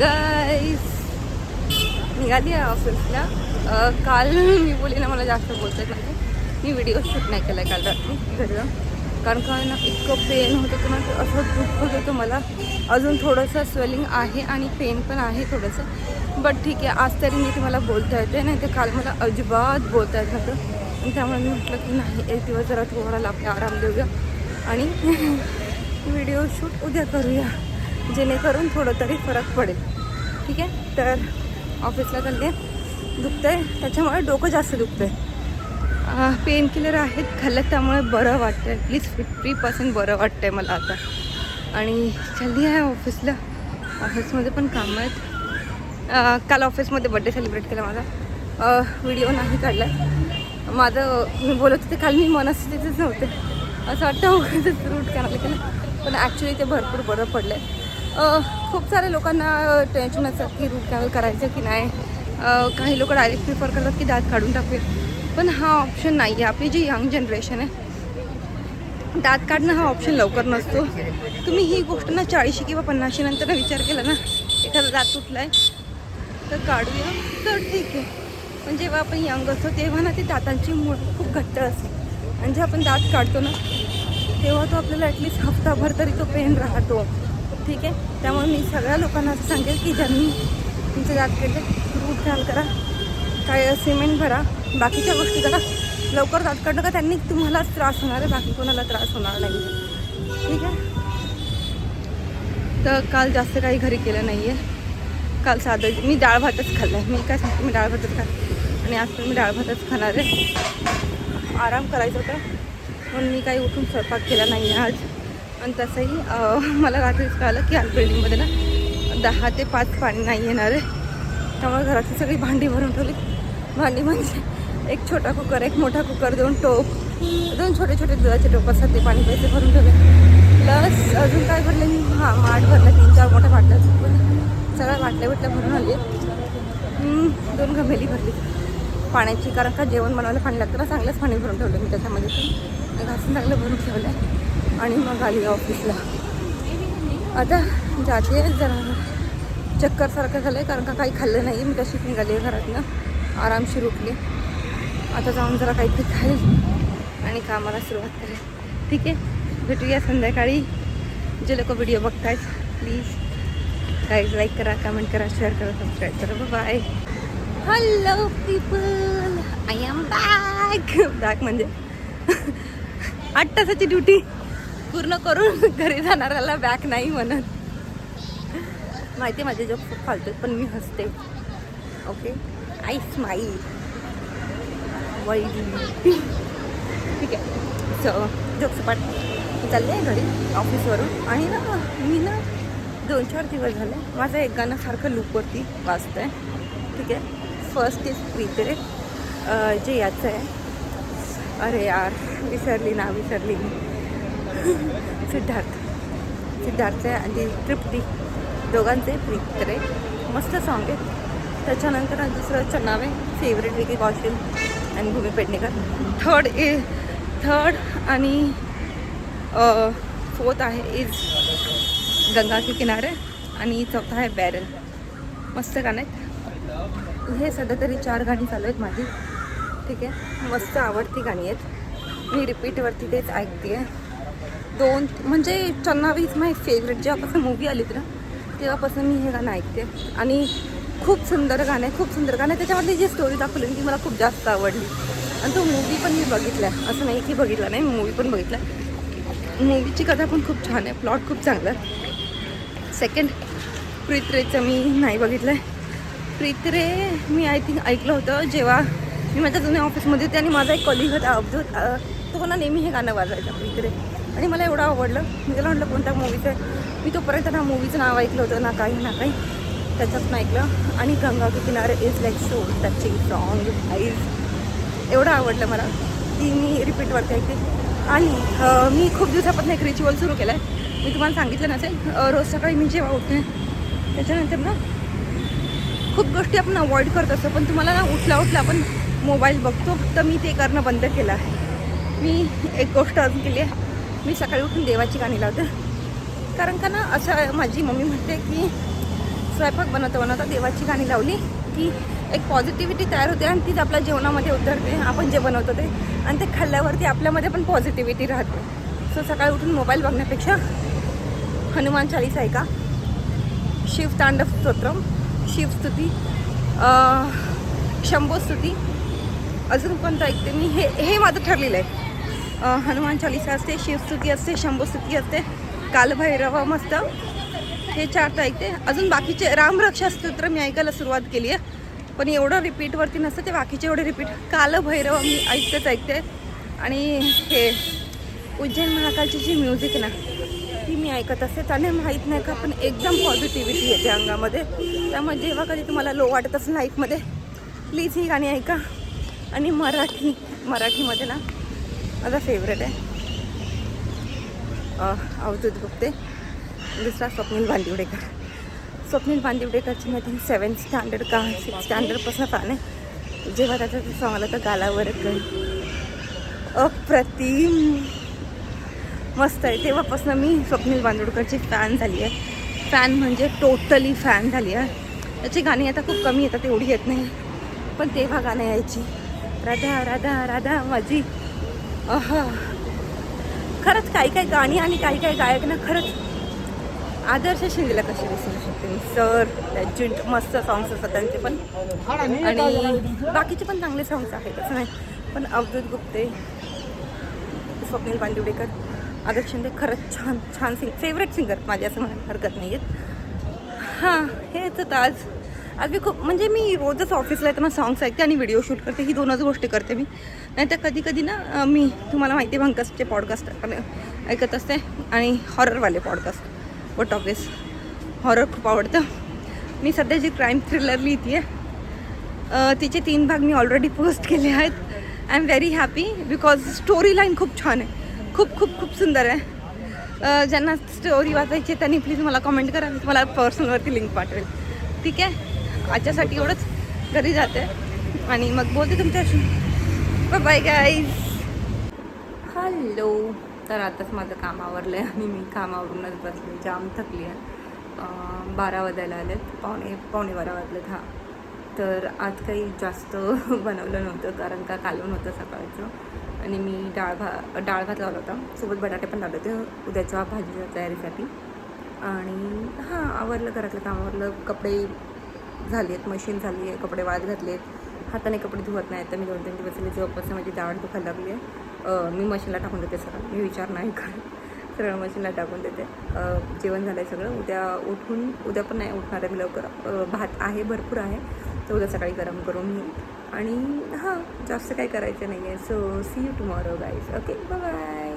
गाईस निघाली आहे ऑफिसला. काल मी बोलली ना मला जास्त बोलता येत नाही. मी व्हिडिओ शूट नाही केला काल रात्री घरी जाऊन, कारण काय ना इतकं पेन होतं होतं ना, असं दुःख होत होतं मला. अजून थोडंसं स्वेलिंग आहे आणि पेन पण आहे थोडंसं, बट ठीक आहे. आज तरी मी तुम्हाला बोलता येते, नाही तर काल मला अजिबात बोलता येत नव्हतं. आणि त्यामुळे मी म्हटलं की नाही, एक दिवस जरा थोडा आराम देऊया आणि व्हिडिओ शूट उद्या करूया, जेणेकरून थोडं तरी फरक पडेल. ठीक आहे. तर ऑफिसला चालले, दुखतं आहे त्याच्यामुळे डोकं जास्त दुखतं आहे. पेन किलर आहेत खाल्लं, त्यामुळे बरं वाटतं आहे. ॲटलीस्ट 50% बरं वाटतं आहे मला आता. आणि चालली आहे ऑफिसला. ऑफिसमध्ये पण कामं आहेत. काल ऑफिसमध्ये बड्डे सेलिब्रेट केला माझा. व्हिडिओ नाही काढला माझं. मी बोलत होते काल, मी मनस्थितीच नव्हते. असं वाटतं वगैरे रूट करायला केलं, पण ॲक्च्युली ते भरपूर बरं पडलं आहे. खूप साऱ्या लोकांना टेन्शन असतात की रूट कॅनल करायचं की नाही. काही लोक डायरेक्ट प्रिफर करतात की दात काढून टाकूया, पण हा ऑप्शन नाही आहे. आपली जी यंग जनरेशन आहे, दात काढणं हा ऑप्शन लवकर नसतो. तुम्ही ही गोष्ट ना 40 किंवा 50 नंतर विचार केला ना, एखादा दात तुटला आहे तर काढूया तर ठीक आहे. पण जेव्हा आपण यंग असतो तेव्हा ना ती दातांची मुळं खूप घट्ट असते, आणि जेव्हा आपण दात काढतो ना तेव्हा तो आपल्याला ॲटलीस्ट हफ्ताभर तरी तो पेन राहतो. ठीक आहे. त्यामुळे मी सगळ्या लोकांना असं सांगेल की ज्यांनी तुमचे दात काढले, रूट कॅनल करा, काय सिमेंट भरा, बाकीच्या गोष्टी करा. लवकर दात काढणं का त्यांनी तुम्हालाच त्रास होणार आहे, बाकी कोणाला त्रास होणार नाही. ठीक आहे. तर काल जास्त काही घरी केलं नाही आहे. काल साधं मी डाळ भातच खाल्ला आहे. मी काय सांगते, मी डाळ भातच खाल्ला आणि आज पण मी डाळ भातच खाणार आहे. आराम करायचा होता म्हणून मी काही उठून स्वयंपाक केला नाही आहे आज. आणि तसंही मला रात्रीच कळालं की आज बिल्डिंगमध्ये ना 10 ते 5 पाणी नाही येणार आहे. त्यामुळे घरातली सगळी भांडी भरून ठेवली. भांडी म्हणजे एक छोटा कुकर, एक मोठा कुकर, 2 टोप, 2 छोटे छोटे दुधाचे टोप असतात, ते पाणी पैसे भरून ठेवले. प्लस अजून काय भरले मी, माठ भरलं, 3-4 मोठ्या बाटल्या, सगळ्या बाटल्या भरून आले. 2 घमेली भरली पाण्याची, कारण का जेवण बनवायला पाणी लागतं ना, चांगलंच पाणी भरून ठेवलं मी त्याच्यामध्ये. पण घासून चांगलं भरून ठेवलं आहे आणि मग आली ऑफिसला. आता जाते, जरा चक्करसारखं झालं आहे, कारण का काही खाल्लं नाही. मी तशीच निघाली आहे घरातनं, आरामशीर उठली. आता जाऊन जरा काहीतरी खाईल आणि कामाला सुरुवात करेल. ठीक आहे. भेटूया संध्याकाळी. जे लोक व्हिडिओ बघतायत प्लीज गाईज लाईक करा, कमेंट करा, शेअर करा, सबस्क्राईब करा. Bye. Hello people, I am back म्हणजे 8 तासाची ड्युटी पूर्ण करून घरी जाणाऱ्याला बॅक नाही म्हणत. माहिती आहे माझे जोक खूप फालतू, पण मी हसते. ओके, आय स्माईल वाईट. ठीक आहे. सो जोक सपाट चालले आहे घरी ऑफिसवरून. आणि ना मी ना 2-4 दिवस झाले माझं एक गाणं सारखं लूपवरती वाजतं आहे. ठीक आहे. फर्स्ट इज प्रीतरे, जे याचं आहे, अरे यार विसरली मी. सिद्धार्थचं आहे आणि तृप्ती, दोघांचे प्रीतरे. मस्त सॉन्ग आहे. त्याच्यानंतर दुसरंचं नाव आहे फेवरेट, विकी कौशल आणि भूमी पेडणेकर. थर्ड आणि फोर्थ आहे इज गंगा के किनारे आणि चौथा आहे बॅरल. मस्त गाणं आहेत हे. सध्या तरी 4 गाणी चालू आहेत माझी. ठीक आहे. मस्त आवडती गाणी आहेत. मी रिपीटवरती तेच ऐकते आहे. 2 म्हणजे चन्नावी इज माय फेवरेट. जेव्हापासून मूवी आली ना तेव्हापासून मी हे गाणं ऐकते. आणि खूप सुंदर गाणं आहे. त्याच्यामधली जी स्टोरी दाखवली ती मला खूप जास्त आवडली. आणि तो मूवी पण मी बघितला आहे, असं नाही की बघितला नाही, मूवी पण बघितला. मूवीची कथा पण खूप छान आहे, प्लॉट खूप चांगला आहे. सेकंड प्रीतरेचं मी नाही बघितलं आहे. प्रीतरे मी आय थिंक ऐकलं होतं जेव्हा मी माझ्या जुन्या ऑफिसमध्ये होते, आणि माझा एक कॉलिग होता अब्दुल, तो ना नेहमी हे गाणं वाजवायचा प्रीतरे, आणि मला एवढं आवडलं. मी त्याला म्हटलं कोणत्या मूवीचं आहे. मी तोपर्यंत ना मूवीचं नाव ऐकलं होतं ना काही त्याच्यात ऐकलं. आणि गंगा के किनारे is like so touching song eyes. एवढं आवडलं मला की मी रिपीटवरती ऐकते. आणि मी खूप दिवसापासून एक रिच्युअल सुरू केला आहे. मी तुम्हाला सांगितलं नसेल, रोज सकाळी मी जेव्हा उठते त्याच्यानंतर ना खूप गोष्टी आपण अवॉइड करत असतो, पण तुम्हाला ना उठल्या आपण मोबाईल बघतो, तर मी ते करणं बंद केलं आहे. मी एक गोष्ट अजून केली आहे, मी सकाळी उठून देवाची गाणी लावते. कारण का ना असं माझी मम्मी म्हणते की स्वयंपाक बनवता देवाची गाणी लावली की एक पॉझिटिव्हिटी तयार होते आणि तीच आपल्या जेवणामध्ये उतरते, आपण जे बनवतो ते, आणि ते खाल्ल्यावरती आपल्यामध्ये पण पॉझिटिव्हिटी राहते. सो सकाळी उठून मोबाईल बघण्यापेक्षा हनुमान चालीसा ऐका, शिवतांडव स्तोत्रम, शिवस्तुती, शंभोस्तुती, अजून कोणतं ऐकते मी, हे माझं ठरलेलं आहे. हनुमान चालीसा असते, शिवस्तुती असते, शंभोस्तुती असते, कालभैरव मस्त, हे 4 तर ऐकते. अजून बाकीचे रामरक्षा स्तोत्र मी ऐकायला सुरुवात केली आहे, पण एवढं रिपीटवरती नसतं ते, बाकीचे एवढे रिपीट. कालभैरव मी ऐकते. आणि हे उज्जैन महाकालची जी म्युझिक ना ती मी ऐकत असते. त्याने माहीत नाही का पण एकदम पॉझिटिव्हिटी येते अंगामध्ये. त्यामुळे जेव्हा कधी तुम्हाला लो वाटत असेल लाईफमध्ये, प्लीज ही गाणी ऐका. आणि मराठीमध्ये ना माझा फेवरेट आहे अवधूत गुप्ते, दुसरा स्वप्नील बांदिवडेकर. स्वप्नील बांदिवडेकरची मी थिंक 7th स्टँडर्ड का 6th स्टँडर्डपासून फॅन आहे. जेव्हा त्याचं सॉंग आलं तर गालावर अप्रतिम मस्त आहे, तेव्हापासून मी स्वप्नील बांदिवडेकरची फॅन झाली आहे. फॅन म्हणजे टोटली फॅन झाली आहे. त्याची गाणी आता खूप कमी येतात, एवढी येत नाही, पण तेव्हा गाणं यायची, राधा राधा राधा माझी. खरंच काही गाणी आणि काही गायक ना खरंच आदर्श शिंदेला कशी विसरू शकते मी. सर त्यांची मस्त सॉंग्स असतात त्यांचे पण, आणि बाकीचे पण चांगले सॉंग्स आहेत असं नाही, पण अवधूत गुप्ते, स्वप्नील बांदिवडेकर, आदर्श शिंदे खरंच छान फेवरेट सिंगर माझे असं म्हणायला हरकत नाही आहेत. हां, हेच तर आज मी खूप म्हणजे मी रोजच ऑफिसला येताना सॉंग्स ऐकते आणि व्हिडिओ शूट करते, ही 2च गोष्टी करते मी. नाही तर कधी ना मी तुम्हाला माहिती आहे भंकसचे पॉडकास्ट ऐकत असते आणि हॉररवाले पॉडकास्ट. बट ऑब्वियस हॉरर खूप आवडतं. मी सध्या जी क्राईम थ्रिलर लिहिते आहे तिचे 3 भाग मी ऑलरेडी पोस्ट केले आहेत. I am very happy because story line खूप छान आहे, खूप सुंदर आहे. ज्यांना स्टोरी वाचायची त्यांनी प्लीज मला कमेंट करा, मी तुम्हाला पर्सनलवरती लिंक पाठवेल. ठीक आहे, आजच्यासाठी एवढंच. घरी जाते आणि मग बोलते तुमच्याशी. Bye guys. हॅलो. तर आताच माझं काम आवरलं आहे आणि मी कामावरूनच बसले, जाम थकली आहे. 12 वाजायला आलेत, पावणे 12 वाजलेत. हां, तर आज काही जास्त बनवलं नव्हतं कारण का कालवण होतं सकाळचं, आणि मी डाळ भात लावला होता, सोबत बटाटे पण लावले होते उद्याच्या भाजीच्या तयारीसाठी. आणि हां, आवरलं, घरातलं काम आवरलं, कपडे झाली आहेत, मशीन झाली आहे, कपडे वाळत घातले आहेत. हाताने कपडे धुवत नाही तर मी 2-3 दिवस जेव्हापासून माझी दाढ दुखायला लागली आहे. मी मशीनला टाकून देते सरळ, मी विचार नाही करत, सरळ मशीनला टाकून देते. जेवण झालं आहे सगळं. उद्या पण नाही उठणार आहे मी लवकर. भात आहे, भरपूर आहे, तर उद्या सकाळी गरम करून घेईन. आणि हां, जास्त काही करायचं नाही आहे. So see you tomorrow guys. Okay, bye.